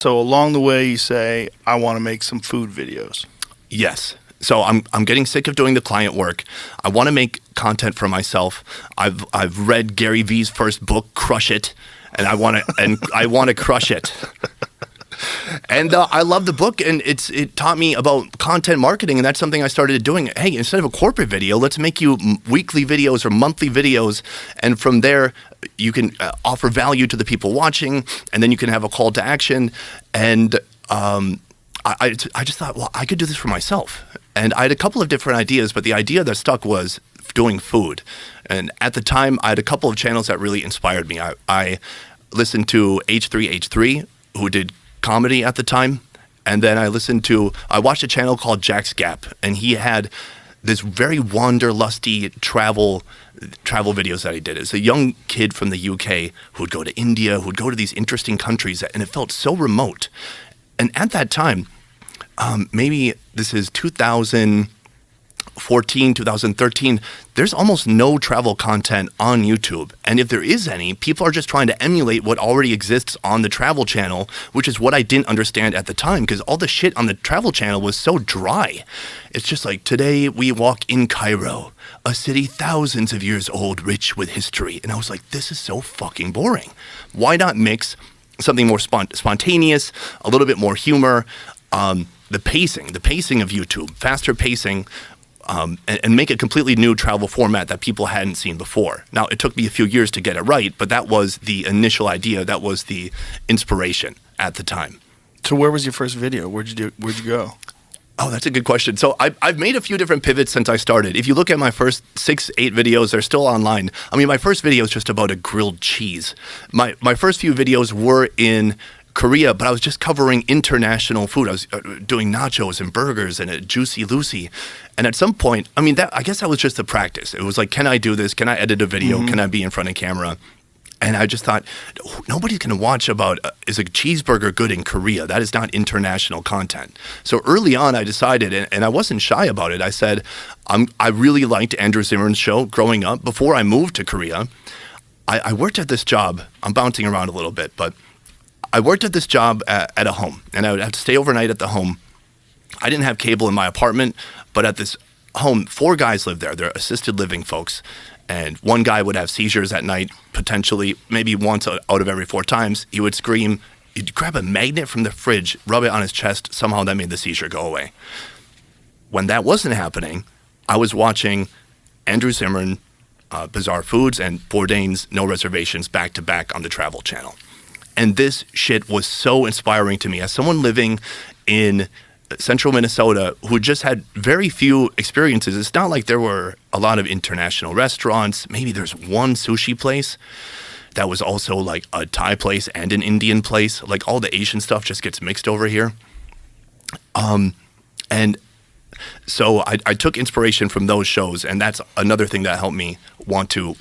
So along the way, you say, I want to make some food videos. Yes. So I'm getting sick of doing the client work. I want to make content for myself. I've read Gary Vee's first book, Crush It, and I want to crush it. And I love the book, and it taught me about content marketing, and that's something I started doing. Hey, instead of a corporate video, let's make you weekly videos or monthly videos, and from there you can offer value to the people watching, and then you can have a call to action. And I just thought, well, I could do this for myself. And I had a couple of different ideas, but the idea that stuck was doing food. And at the time, I had a couple of channels that really inspired me. I listened to H3H3, who did comedy at the time. And then I watched a channel called Jack's Gap, and he had this very wanderlusty travel videos that he did. As a young kid from the UK who would go to India, who would go to these interesting countries, and it felt so remote. And at that time, maybe this is 2014, 2013, there's almost no travel content on YouTube. And if there is any, people are just trying to emulate what already exists on the travel channel, which is what I didn't understand at the time, because all the shit on the travel channel was so dry. It's just like, today we walk in Cairo, a city thousands of years old, rich with history. And I was like, this is so fucking boring. Why not mix something more spontaneous, a little bit more humor, the pacing of YouTube, faster pacing, and make a completely new travel format that people hadn't seen before. Now, it took me a few years to get it right, but that was the initial idea. That was the inspiration at the time. So where was your first video? Where'd you go? Oh, that's a good question. So I've made a few different pivots since I started. If you look at my first 6-8 videos, they're still online. I mean, my first video is just about a grilled cheese. My first few videos were in Korea, but I was just covering international food. I was doing nachos and burgers and a Juicy Lucy. And at some point, I mean, I guess that was just a practice. It was like, can I do this? Can I edit a video? Mm-hmm. Can I be in front of camera? And I just thought, nobody's going to watch about, is a cheeseburger good in Korea? That is not international content. So early on, I decided, and I wasn't shy about it. I said, I really liked Andrew Zimmern's show growing up. Before I moved to Korea, I worked at this job. I'm bouncing around a little bit, but I worked at this job at a home, and I would have to stay overnight at the home. I didn't have cable in my apartment, but at this home, 4 guys lived there. They're assisted living folks. And one guy would have seizures at night, potentially, maybe once out of every 4 times. He would scream. He'd grab a magnet from the fridge, rub it on his chest. Somehow that made the seizure go away. When that wasn't happening, I was watching Andrew Zimmern, Bizarre Foods, and Bourdain's No Reservations back to back on the Travel Channel. And this shit was so inspiring to me. As someone living in central Minnesota who just had very few experiences, it's not like there were a lot of international restaurants. Maybe there's one sushi place that was also like a Thai place and an Indian place. Like all the Asian stuff just gets mixed over here. And so I took inspiration from those shows, and that's another thing that helped me want to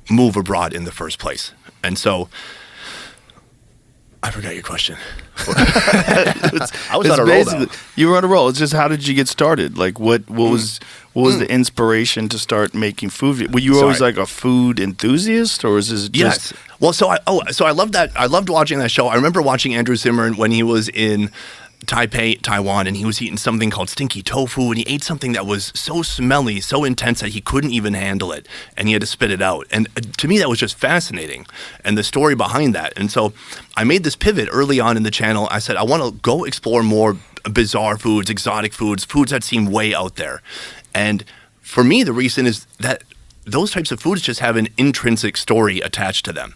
move abroad in the first place. And so I forgot your question. I was on a roll though. You were on a roll. It's just, how did you get started? Like, what was the inspiration to start making food? Were you always like a food enthusiast, or was this just? Yes. Well, so I loved that. I loved watching that show. I remember watching Andrew Zimmern when he was in Taipei, Taiwan, and he was eating something called stinky tofu, and he ate something that was so smelly, so intense that he couldn't even handle it, and he had to spit it out. And to me, that was just fascinating, and the story behind that. And so I made this pivot early on in the channel. I said, I want to go explore more bizarre foods, exotic foods, foods that seem way out there. And for me, the reason is that those types of foods just have an intrinsic story attached to them.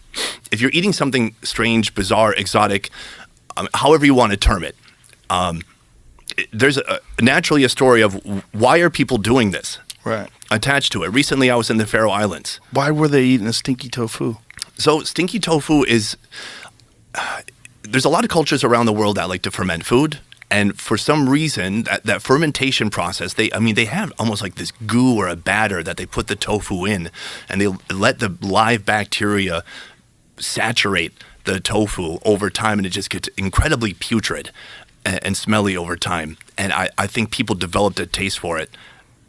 If you're eating something strange, bizarre, exotic, however you want to term it, there's naturally a story of why are people doing this, right, attached to it. Recently, I was in the Faroe Islands. Why were they eating a stinky tofu? So stinky tofu is, there's a lot of cultures around the world that like to ferment food. And for some reason, that fermentation process, they have almost like this goo or a batter that they put the tofu in, and they let the live bacteria saturate the tofu over time, and it just gets incredibly putrid and smelly over time. And I think people developed a taste for it.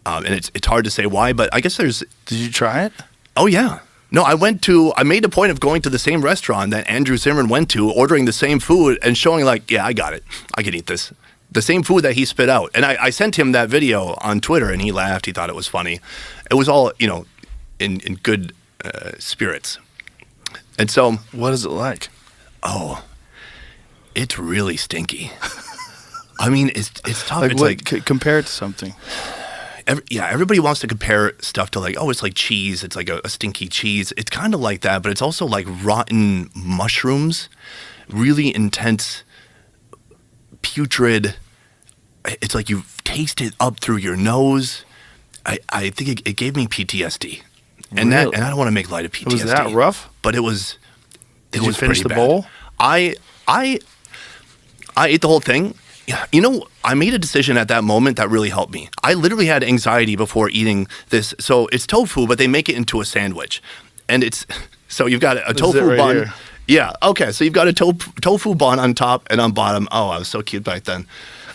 And it's hard to say why, but I guess there's... Did you try it? Oh, yeah. No, I made a point of going to the same restaurant that Andrew Zimmern went to, ordering the same food and showing like, yeah, I got it. I can eat this. The same food that he spit out. And I sent him that video on Twitter and he laughed. He thought it was funny. It was all, in good spirits. And so. What is it like? Oh, it's really stinky. I mean, it's tough. Like it's what, compare it to something. Everybody wants to compare stuff to like, oh, it's like cheese. It's like a stinky cheese. It's kind of like that, but it's also like rotten mushrooms, really intense, putrid. It's like you taste it up through your nose. I think it gave me PTSD, and really? And I don't want to make light of PTSD. Was that rough? But it was. Did you finish the bad. bowl? I ate the whole thing. I made a decision at that moment that really helped me. I literally had anxiety before eating this. So it's tofu, but they make it into a sandwich. And so you've got a tofu bun. Here. Yeah, okay. So you've got a tofu bun on top and on bottom. Oh, I was so cute back then.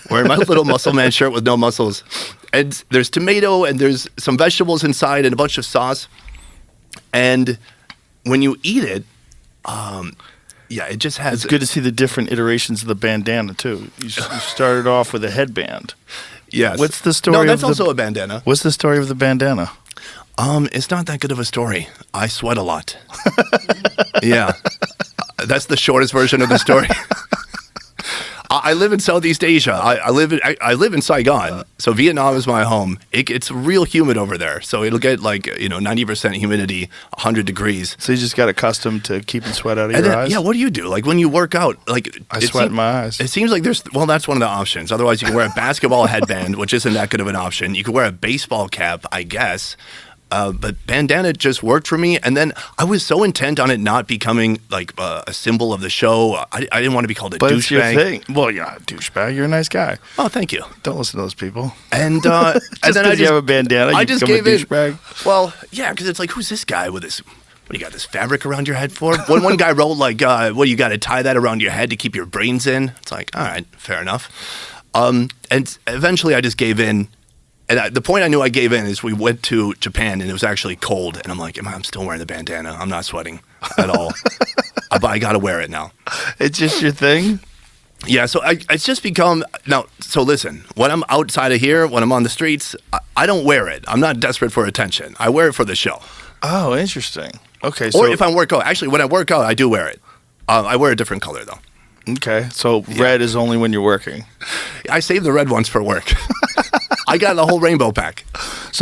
Wearing my little muscle man shirt with no muscles. And there's tomato and there's some vegetables inside and a bunch of sauce. And when you eat it, yeah, it just has. It's good to see the different iterations of the bandana too. You started off with a headband. Yes. What's the story? No, that's also a bandana. What's the story of the bandana? It's not that good of a story. I sweat a lot. Yeah, that's the shortest version of the story. I live in Southeast Asia. I live in Saigon, so Vietnam is my home. It's real humid over there, so it'll get like 90% humidity, 100 degrees. So you just got accustomed to keeping sweat out of your eyes. Yeah, what do you do? Like when you work out, like I sweat in my eyes. It seems like that's one of the options. Otherwise, you can wear a basketball headband, which isn't that good of an option. You can wear a baseball cap, I guess. But bandana just worked for me. And then I was so intent on it not becoming like a symbol of the show. I didn't want to be called a douchebag. But it's your thing. Well, yeah, douchebag. You're a nice guy. Oh, thank you. Don't listen to those people. And just because you have a bandana, you become a douchebag? Well, yeah, because it's like, who's this guy with this? What do you got, this fabric around your head for? One guy wrote like, what, you got to tie that around your head to keep your brains in? It's like, all right, fair enough. And eventually I just gave in. And the point I knew I gave in is we went to Japan and it was actually cold. And I'm like, I'm still wearing the bandana. I'm not sweating at all. But I got to wear it now. It's just your thing? Yeah, so it's just become... Now, so listen, when I'm outside of here, when I'm on the streets, I don't wear it. I'm not desperate for attention. I wear it for the show. Oh, interesting. Okay, so... Or if I'm working out. Actually, when I work out, I do wear it. I wear a different color, though. Okay, so red is only when you're working. I save the red ones for work. I got the whole rainbow pack.